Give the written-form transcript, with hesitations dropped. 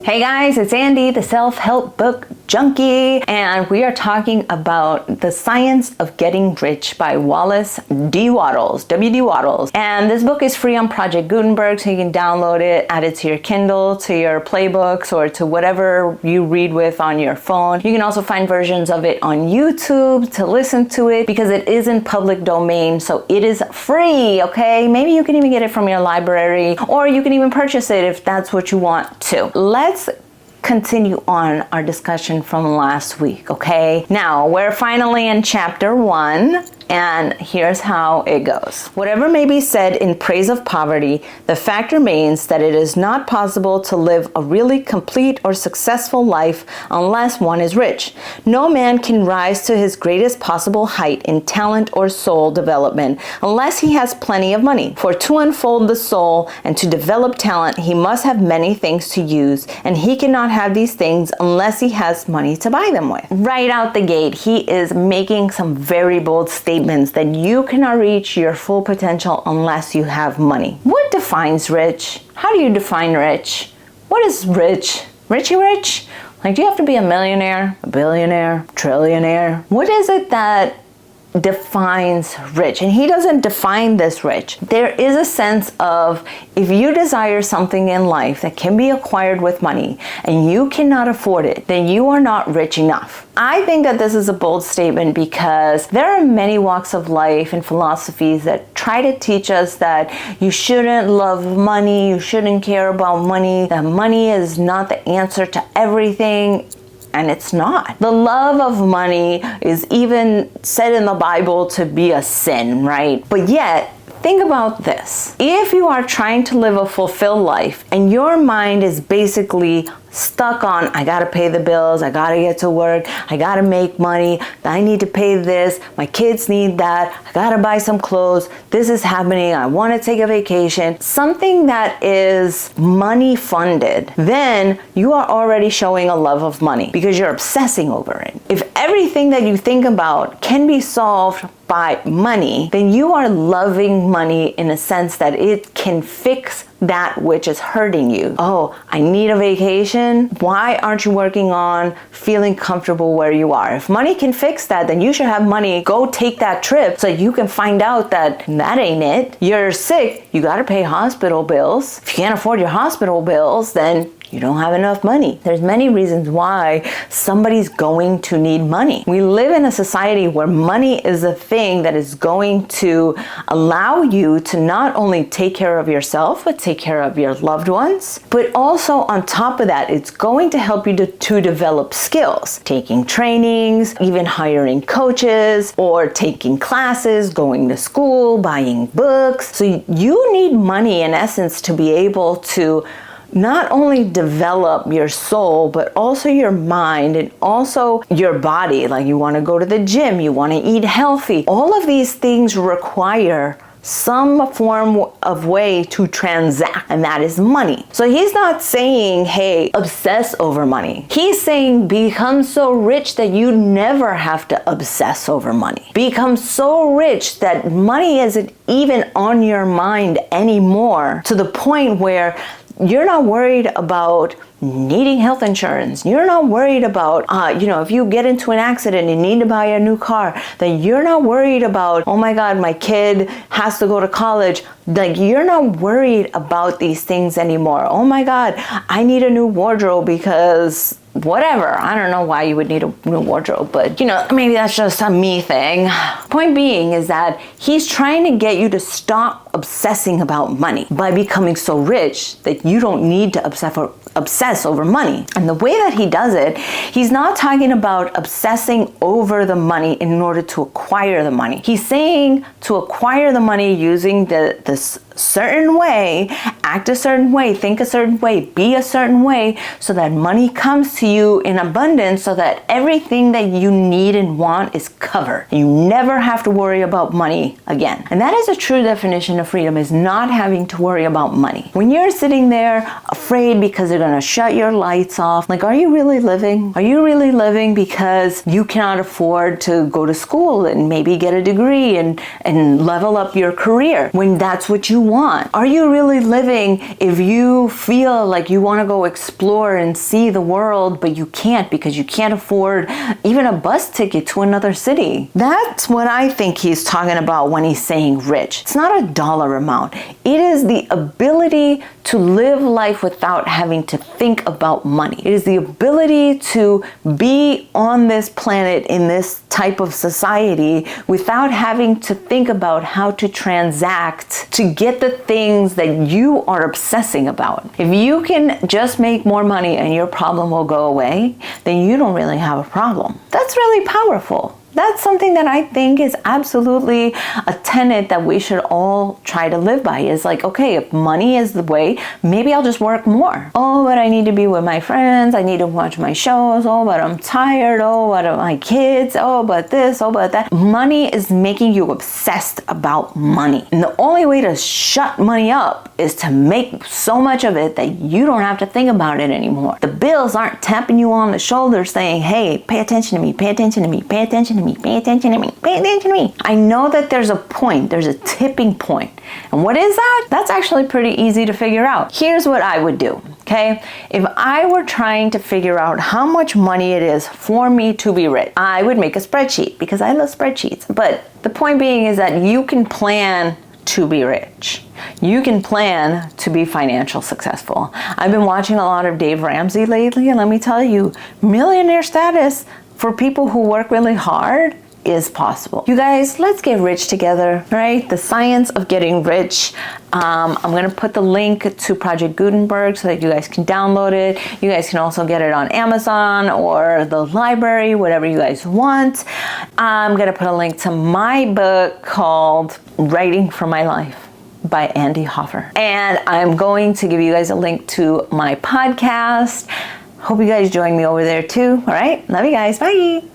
Hey guys, it's Andy, the Self-Help Book Junkie, and we are talking about The Science of Getting Rich by Wallace D. Wattles, W.D. Wattles. And this book is free on Project Gutenberg, so you can download it, add it to your Kindle, to your playbooks, or to whatever you read with on your phone. You can also find versions of it on YouTube to listen to it because it is in public domain, so it is free, okay? Maybe you can even get it from your library, or you can even purchase it if that's what you want to. Let's continue on our discussion from last week, okay? Now, we're finally in chapter 1, and here's how it goes. Whatever may be said in praise of poverty, the fact remains that it is not possible to live a really complete or successful life unless one is rich. No man can rise to his greatest possible height in talent or soul development unless he has plenty of money. For to unfold the soul and to develop talent, he must have many things to use, and he cannot have these things unless he has money to buy them with. Right out the gate, he is making some very bold statements that you cannot reach your full potential unless you have money. What defines rich? How do you define rich? What is rich? Richie rich? Like, do you have to be a millionaire, a billionaire, trillionaire? What is it that defines rich? And he doesn't define this rich. There is a sense of, if you desire something in life that can be acquired with money and you cannot afford it, then you are not rich enough. I think that this is a bold statement because there are many walks of life and philosophies that try to teach us that you shouldn't love money, you shouldn't care about money, that money is not the answer to everything. And it's not. The love of money is even said in the Bible to be a sin, right? But yet, think about this. If you are trying to live a fulfilled life and your mind is basically stuck on, I gotta pay the bills, I gotta get to work, I gotta make money, I need to pay this, my kids need that, I gotta buy some clothes, this is happening, I wanna take a vacation, something that is money funded, then you are already showing a love of money because you're obsessing over it. If everything that you think about can be solved by money, then you are loving money in a sense that it can fix that which is hurting you. Oh, I need a vacation. Why aren't you working on feeling comfortable where you are? If money can fix that, then you should have money. Go take that trip so you can find out that that ain't it. You're sick. You got to pay hospital bills. If you can't afford your hospital bills, then you don't have enough money. There's many reasons why somebody's going to need money. We live in a society where money is a thing that is going to allow you to not only take care of yourself, but take care of your loved ones. But also on top of that, it's going to help you to develop skills, taking trainings, even hiring coaches, or taking classes, going to school, buying books. So you need money in essence to be able to not only develop your soul, but also your mind and also your body. Like, you want to go to the gym, you want to eat healthy. All of these things require some form of way to transact, and that is money. So he's not saying, hey, obsess over money. He's saying become so rich that you never have to obsess over money. Become so rich that money isn't even on your mind anymore, to the point where you're not worried about needing health insurance. You're not worried about, if you get into an accident and need to buy a new car, then you're not worried about, oh my God, my kid has to go to college. Like, you're not worried about these things anymore. Oh my God, I need a new wardrobe because whatever. I don't know why you would need a new wardrobe, but maybe that's just a me thing. Point being is that he's trying to get you to stop obsessing about money by becoming so rich that you don't need to obsess over money. And the way that he does it, he's not talking about obsessing over the money in order to acquire the money. He's saying to acquire the money using this certain way, act a certain way, think a certain way, be a certain way, so that money comes to you in abundance, so that everything that you need and want is covered. You never have to worry about money again. And that is a true definition of freedom, is not having to worry about money. When you're sitting there afraid because they're going to shut your lights off, like, are you really living? Are you really living because you cannot afford to go to school and maybe get a degree and level up your career when that's what you want? Are you really living if you feel like you want to go explore and see the world, but you can't because you can't afford even a bus ticket to another city? That's what I think he's talking about when he's saying rich. It's not a dollar amount. It is the ability to live life without having to think about money. It is the ability to be on this planet in this type of society without having to think about how to transact to get the things that you are obsessing about. If you can just make more money and your problem will go away, then you don't really have a problem. That's really powerful. That's something that I think is absolutely a tenet that we should all try to live by. Is like, okay, if money is the way, maybe I'll just work more. Oh, but I need to be with my friends. I need to watch my shows. Oh, but I'm tired. Oh, but my kids. Oh, but this. Oh, but that. Money is making you obsessed about money. And the only way to shut money up is to make so much of it that you don't have to think about it anymore. The bills aren't tapping you on the shoulder saying, hey, pay attention to me, pay attention to me, pay attention to me. Pay attention to me. Pay attention to me. I know that there's a point. There's a tipping point. And what is that? That's actually pretty easy to figure out. Here's what I would do. Okay? If I were trying to figure out how much money it is for me to be rich, I would make a spreadsheet because I love spreadsheets. But the point being is that you can plan to be rich. You can plan to be financial successful. I've been watching a lot of Dave Ramsey lately, and let me tell you, millionaire status for people who work really hard is possible. You guys, let's get rich together, right? The science of getting rich. I'm going to put the link to Project Gutenberg so that you guys can download it. You guys can also get it on Amazon or the library, whatever you guys want. I'm going to put a link to my book called Writing for My Life by Andy Hoffer. And I'm going to give you guys a link to my podcast. Hope you guys join me over there too. All right. Love you guys. Bye.